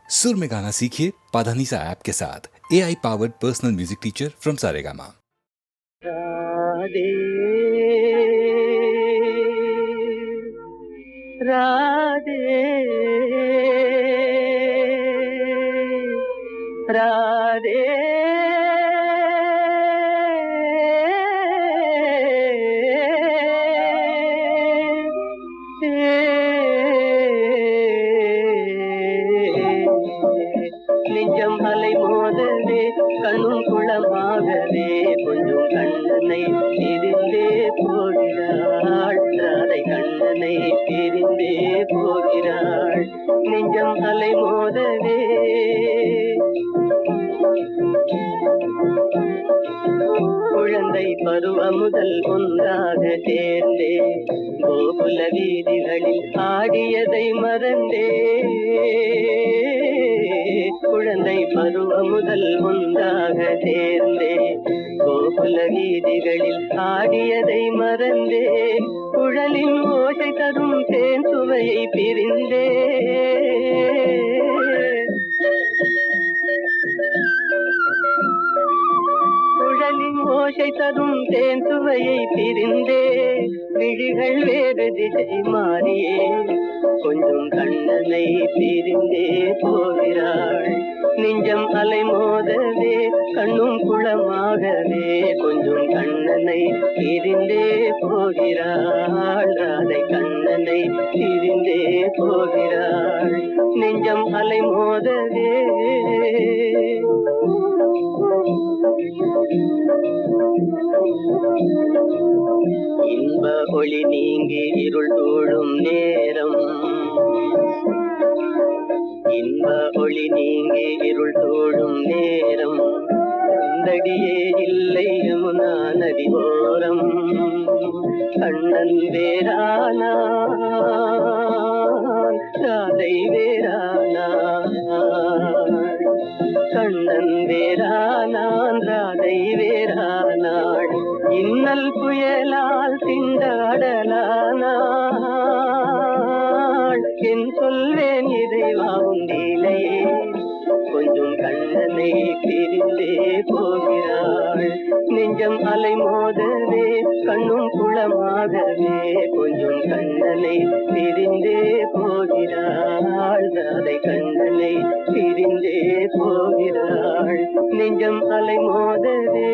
सुर में गाना सीखिए पाधानीसा ऐप के साथ AI powered personal music teacher from Saregama. Radhe Radhe Radhe நிஜம் அலை மோதவே கண்ணும் குளமாகவே கொஞ்சம் கண்ணனை பிரிந்தே போகிறாள் ராதை கண்ணனை பிரிந்தே போகிறாள் நெஞ்சம் அலை மோதவே குழந்தை பருவம் முதல் ஒன்றாக சேர்ந்தே கோகுல வீதிகளில் ஆடியதை மறந்தே குழந்தை பருவம் முதல் ஒன்றாக சேர்ந்தே கோகுல வீதிகளில் ஆடியதை மறந்தே குழலின் ஓசை தரும் தேன் சுவையை பிரிந்தே குழலின் ஓசை தரும் தேன் சுவையை பிரிந்தே விழிகள் வேறு திசை மாறியே கொஞ்சம் கண்ணனை பிரிந்தே போகிறாள் நெஞ்சம் அலை மோதவே கண்ணும் குளமாகவே கொஞ்சம் கண்ணனை பிரிந்தே போகிறாள் ராதை கண்ணனை பிரிந்தே போகிறாள் நெஞ்சம் அலை மோதவே இன்ப ஒளி நீங்கி இருள் சூழும் நேரம் இன்ப ஒளி நீங்கி இருள் சூழும் நேரம் கண்டடியே இல்லை யமுனா நதி ஓரம் கண்ணன் வேறானா ராதை வேறானா கண்ணன் வேறானான் ராதை வேறானாள் இன்னல் புயலால் திண்டாடலானாள் என் சொல்வேன் இறைவாவும் லீலையே கொஞ்சம் கண்ணனை பிரிந்தே போகிறாள் நெஞ்சம் அலை மோதவே கண்ணும் குளமாகவே கொஞ்சம் கண்ணனை பிரிந்தே போகிறாள் ராதை கண்ணனை பிரிந்தே போகிறாள் நெஞ்சம் அலை மோதவே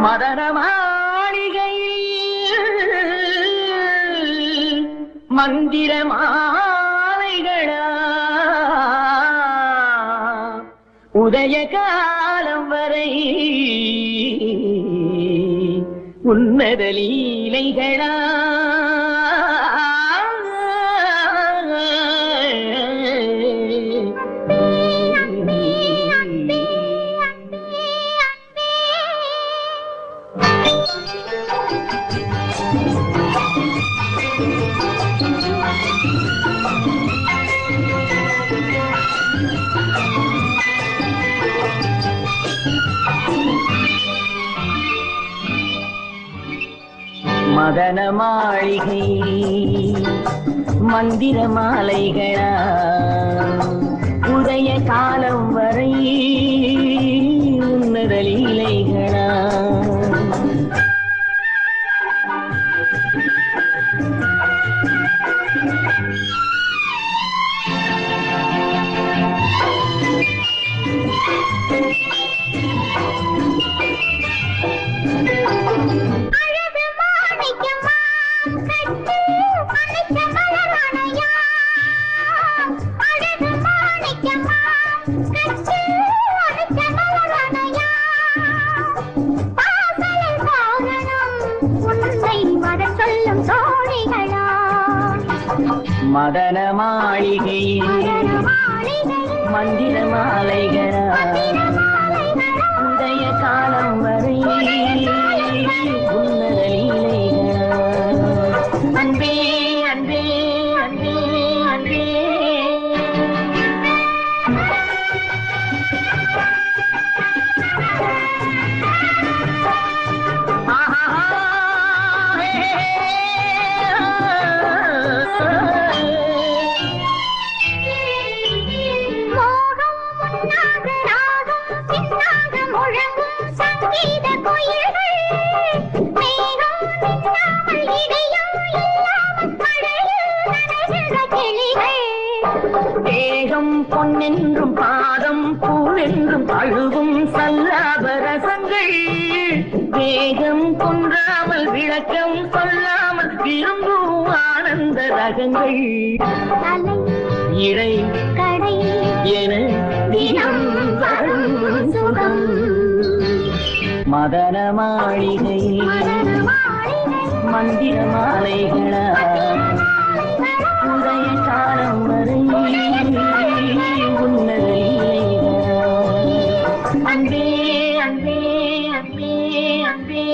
மதன மாளிகையில் மந்திர மாலைகளா உதய காலம் வரை உன்னத லீலைகளா மதன மாளிகை மந்திர மாலைகளா உதய காலம் வரை உன்னத லீலைகளா மதன மாளிகையில் மந்திர மாலைகளா உதய காலம் வரை உன்னத லீலைகளா அன்பே அன்பே அன்பே அன்பே என்றும் பாதம் பூவென்றும் அழுவும் சல்லாப ரசங்கள் வேகம் கொன்றாமல் விளக்கம் சொல்லாமல் விரும்பும் ஆனந்த ரகங்கள் இடை கடை என தினம் வரும் சுகம் மதன மாளிகையில் மந்திர மாலைகளா உதய காலம் வரை உன்னத லீலைகளா அன்பே அன்பே அன்பே அன்பே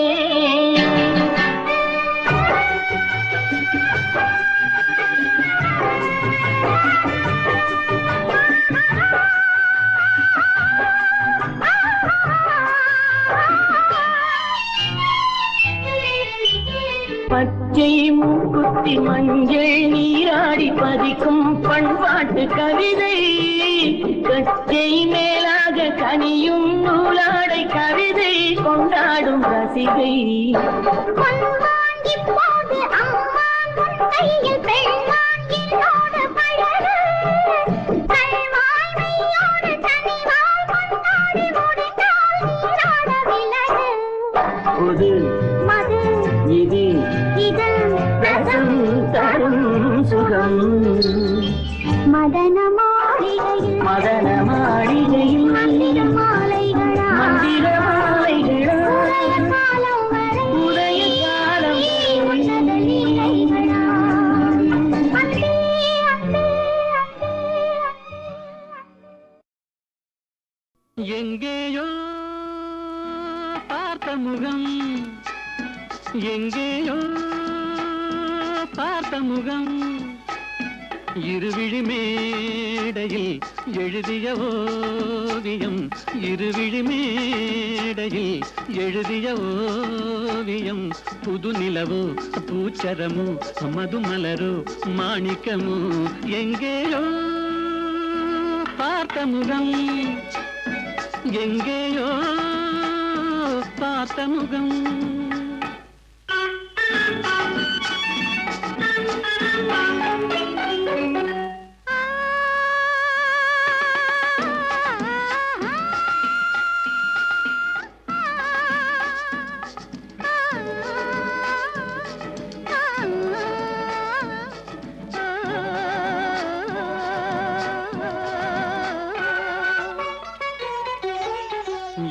பச்சை மூக்குத்தி மஞ்சள் நீராடி பதிக்கும் பண்பாட்டு கவிதை கச்சை மேலாக கனியும் நூலாடை கவிதை கொண்டாடும் ரசிகை புது இது ரசம் தரும் சுகம் மதன மாளிகையில் மதன மாளிகையில் மந்திர மாலைகளா மந்திர மாலைகளா காலம் வரை உதய காலம் உன்னத லீலைகளா அன்பே அன்பே எங்கேயோ பார்த்த முகம் எங்கேயோ பார்த்த முகம் இருவிழி மேடையில் எழுதிய ஓவியம் இருவிழி மேடையில் எழுதிய ஓவியம் புது நிலவோ பூச்சரமோ மதுமலரோ மாணிக்கமோ எங்கேயோ பார்த்த முகம் எங்கேயோ பார்த்த முகம்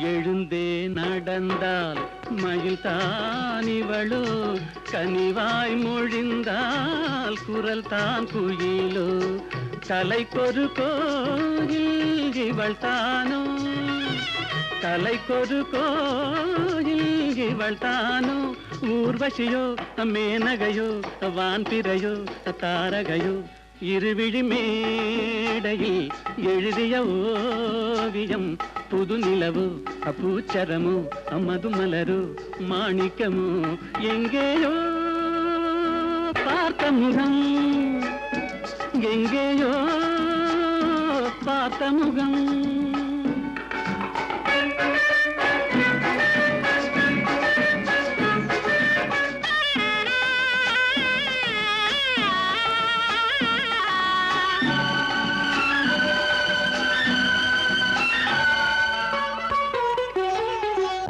எழுந்தே நடந்தால் மயில் தானிவளோ கனிவாய் மொழிந்தால் குரல் தான் குயிலோ கலைக்கொரு கோயில் இவள் தானோ கலைக்கொரு கோயில் இவள் தானோ ஊர்வசியோ மேனகையோ வான்பிறையோ தாரகையோ இருவிழி மேடையில் எழுதிய ஓவியம் புது நிலவோ பூச்சரமோ மதுமலரோ மாணிக்கமோ எங்கேயோ பார்த்த முகம் எங்கேயோ பார்த்த முகம்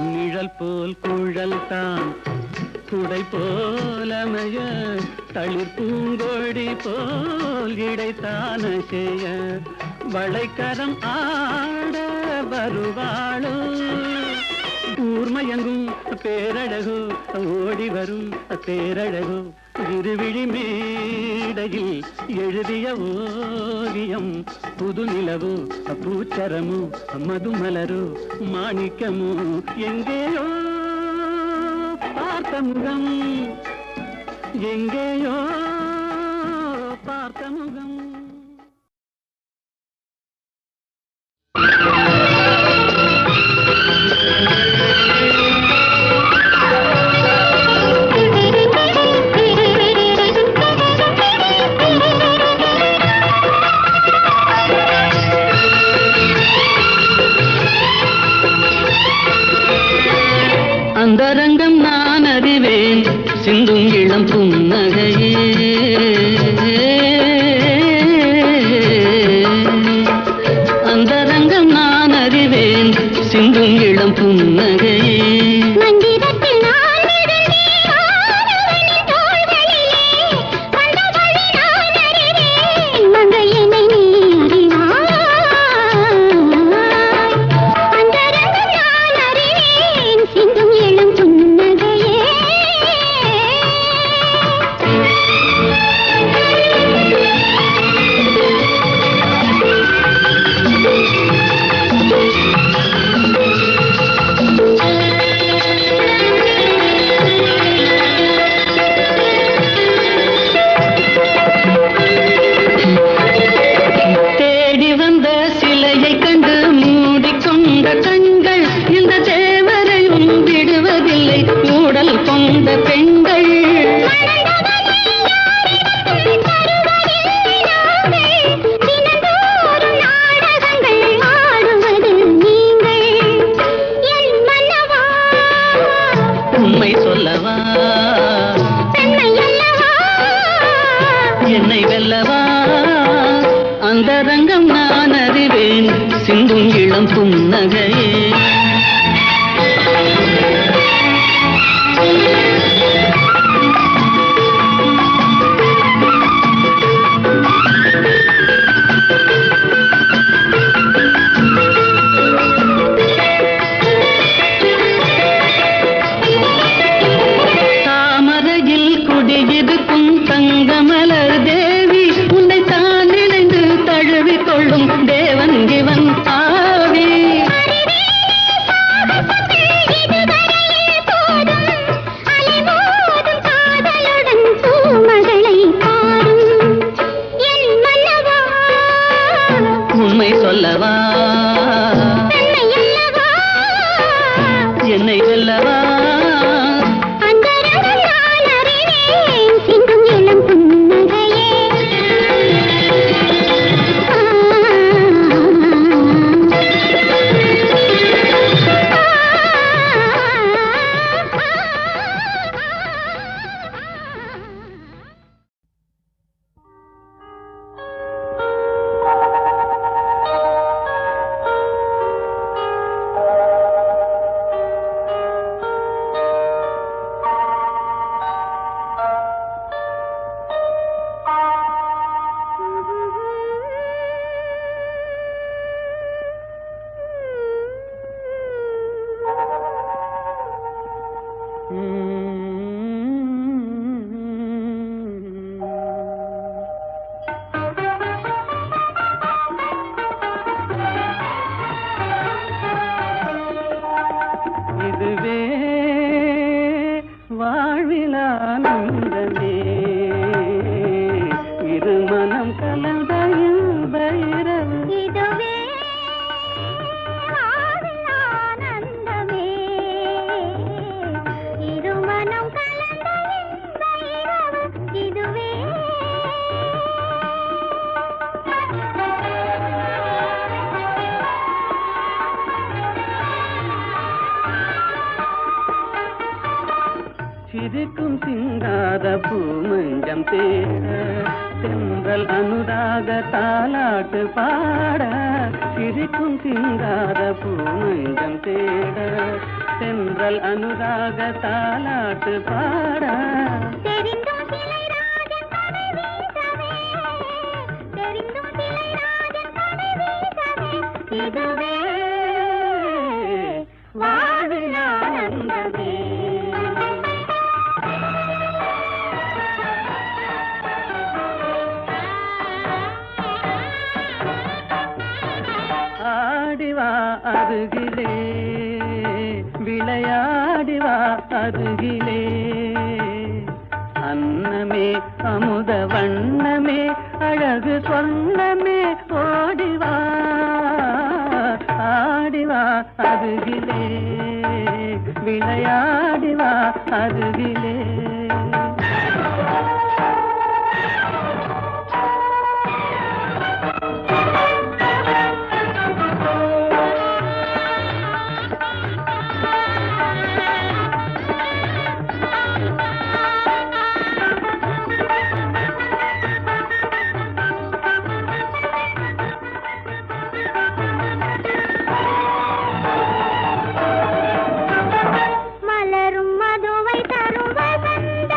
நிழல் போல் குழல் தான் குடை போலமைய தளிர் பூங்கொடி போல் இடைத்தான செய்ய வளைக்கரம் ஆட வருவாளோ ஊர்மயங்கும் பேரழகோ ஓடி வரும் பேரழகோ இருவிழி மேடையில் எழுதிய ஓவியம் புது நிலவோ பூச்சரமோ மதுமலரோ மாணிக்கமோ எங்கேயோ பார்த்த முகம் எங்கேயோ பார்த்த முகம் அந்தரங்கம் நான் அறிவேன் சிந்தும் இளம் புன்னகையே சிலையை கண்டு மூடிக்கொண்ட கண்கள் இந்த தேவரையும் விடுவதில்லை ஊடல் கொண்ட பெண்கள். உண்மை சொல்லவா என்னை வெல்லவா அந்த ரங்கம் நான் அறிவேன் சிந்தும் இளம் புன்னகையே. உண்மை சொல்லவா என்னை வெல்லவா இதுவே வாழ்வில் ஆனந்தமே இரு மனம் கலந்த பைரவ. இதுவே வாழ்வில் ஆனந்தமே இருமனம் கலந்த பைரவ. இதுவே சிரிக்கும் சிங்கார பூமஞ்சம் தேட தென்றல் அனுராக தாலாட்டு பாட. சிரிக்கும் சிங்கார பூமஞ்சம் தேட தென்றல் அனுராக தாலாட்டு பாட. தெரிந்தும் சிலை ராஜன் கதை வீசவே தெரிந்தும் சிலை ராஜன் கதை வீசவே. இதுவே வாழ்வில் ஆனந்தமே. ஆடிவா அருகிலே விளையாடிவா அருகிலே அன்னமே அமுத வண்ணமே அழகு சொன்னமே ஓடிவா ஆடிவா அருகிலே விளையாடிவா அருகிலே. மலரும் மதுவை தரும் வசந்த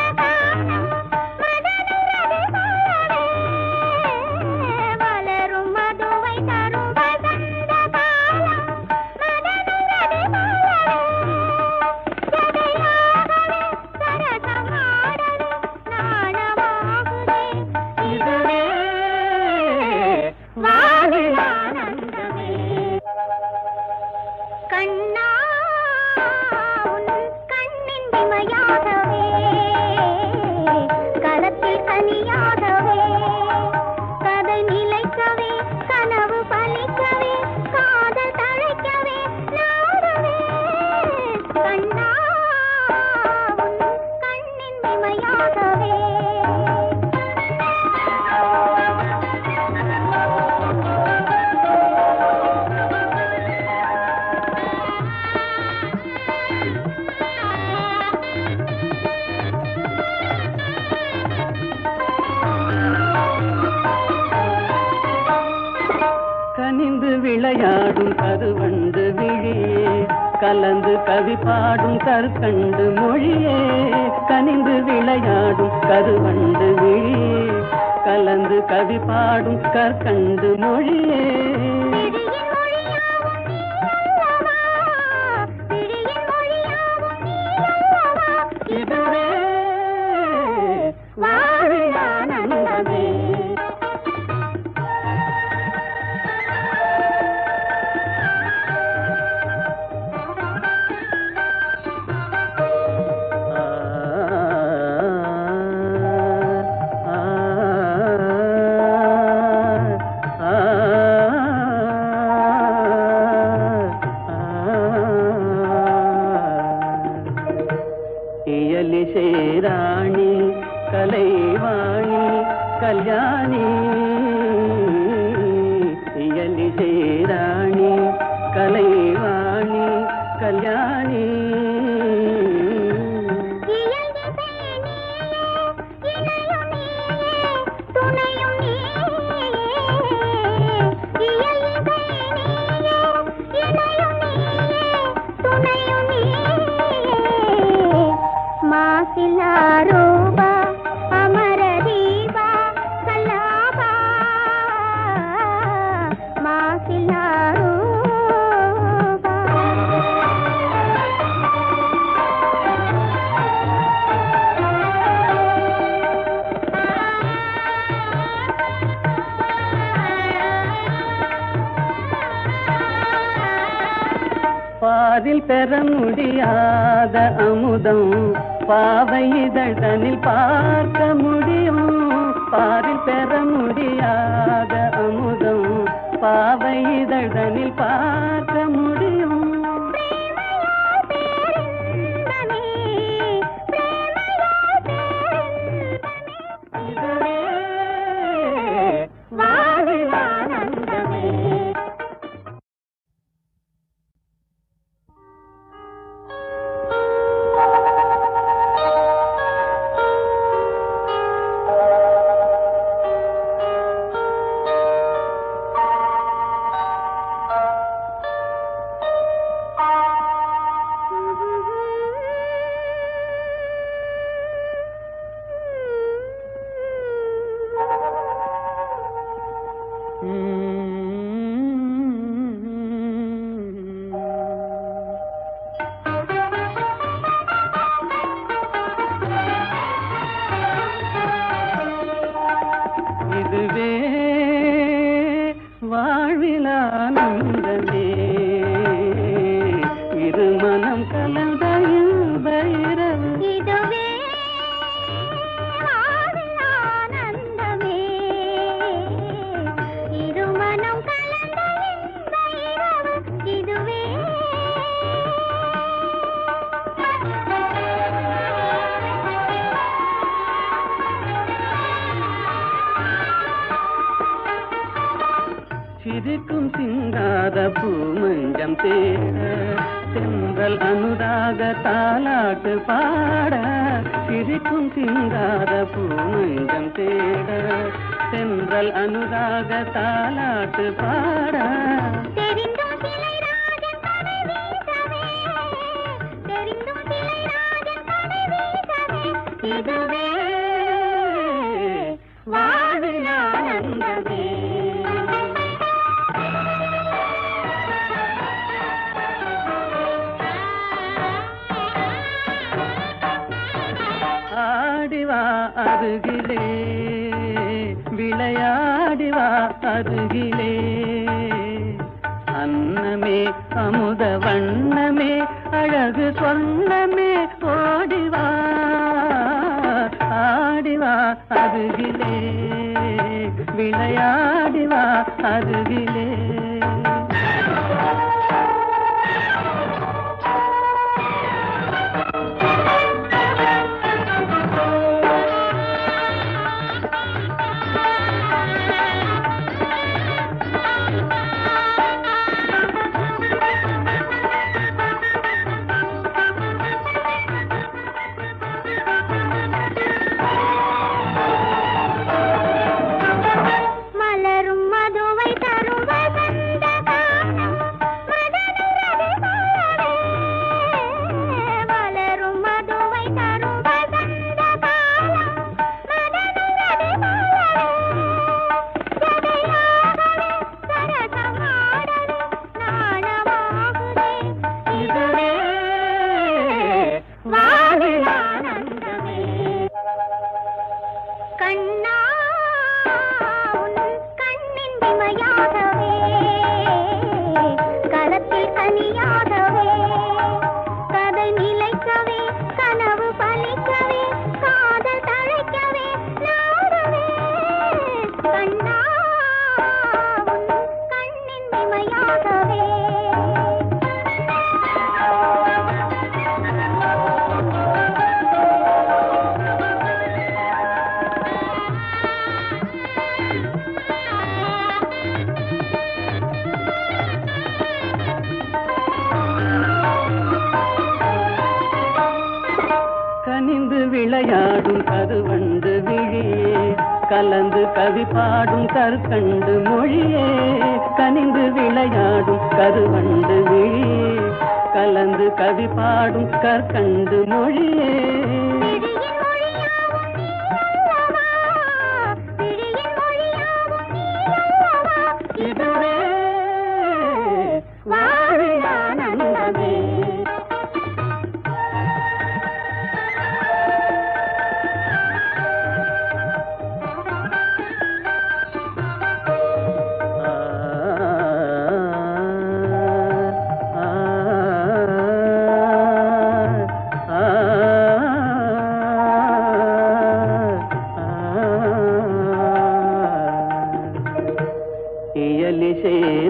விளையாடும் கருவண்டு விழியே கலந்து கவி பாடும் கற்கண்டு மொழியே கனிந்து விளையாடும் கருவண்டு விழியே கலந்து கவி பாடும் கற்கண்டு மொழியே இதுவே வாழில் ஆனந்தமே. இயலிசேராணி கலைவாணி கல்யாணி இயலிசேராணி கலைவாணி கல்யாணி మాసిలారూపా అమరదీపా కల్లాపా మాసిలారూపా பாதில் பெற முடியாத அமுதம் பாவை இதழ்தனில் பார்க்க முடியும் பாதில் பெற முடியாத அமுதம் பாவை இதழ்தனில் பார்க்க முடியும் இதுவே வாழில் ஆனந்தமே. இதுவே வாழ்வில் ஆனந்தமே இருமனம் கலந்த பைரவு இதுவே வாழில் ஆனந்தமே இருமனம் கலந்த இன்ப இரவு இதுவே சிரிக்கும் சிங்கார பூமஞ்சம் தேட சென்றல் அனுராக தாலாட்டு பாட சிரிக்கும் சிங்கார பூமஞ்சம் தேட சென்றல் அனுராக தாலாட்டு பாட தெரிந்தும் சிலை ராஜன் கதை வீசவே தெரிந்தும் சிலை ராஜன் கதை வீசவே இதுவே வாழ்வில் ஆனந்தமே. ஆடிவா அருகிலே விளையாடிவா அருகிலே அன்னமே அமுத வண்ணமே அழகு சொன்னமே ஓடிவா ஆடிவா அருகிலே விளையாடிவா அருகிலே மலரும் மதுவை தரும் வசந்த விளையாடும் கருவண்டு விழியே கலந்து கவி பாடும் கற்கண்டு மொழியே கனிந்து விளையாடும் கருவண்டு விழியே கலந்து கவி பாடும் கற்கண்டு மொழியே இதுவே வாழியானந்தமே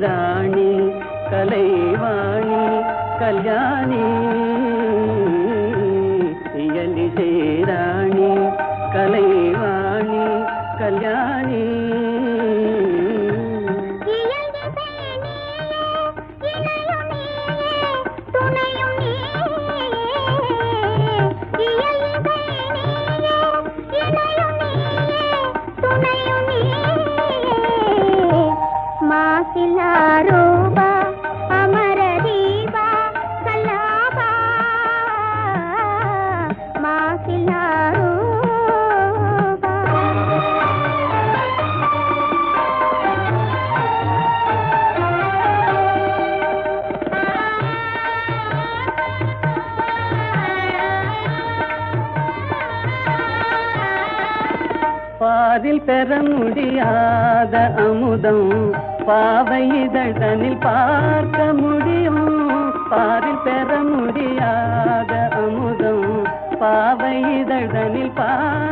ராணி கலைவாணி கல்யாணி இயலிசை ராணி கலைவாணி கல்யாணி మాసిలారూపా అమరదీపా కల్లాపా మాసిలారూపా பாரில் பெற முடியாத அமுதம் பாவை இதழ்தனில் பார்க்க முடியும் பாரில் பெற முடியாத அமுதம் பாவை இதழ்தனில் பார்க்க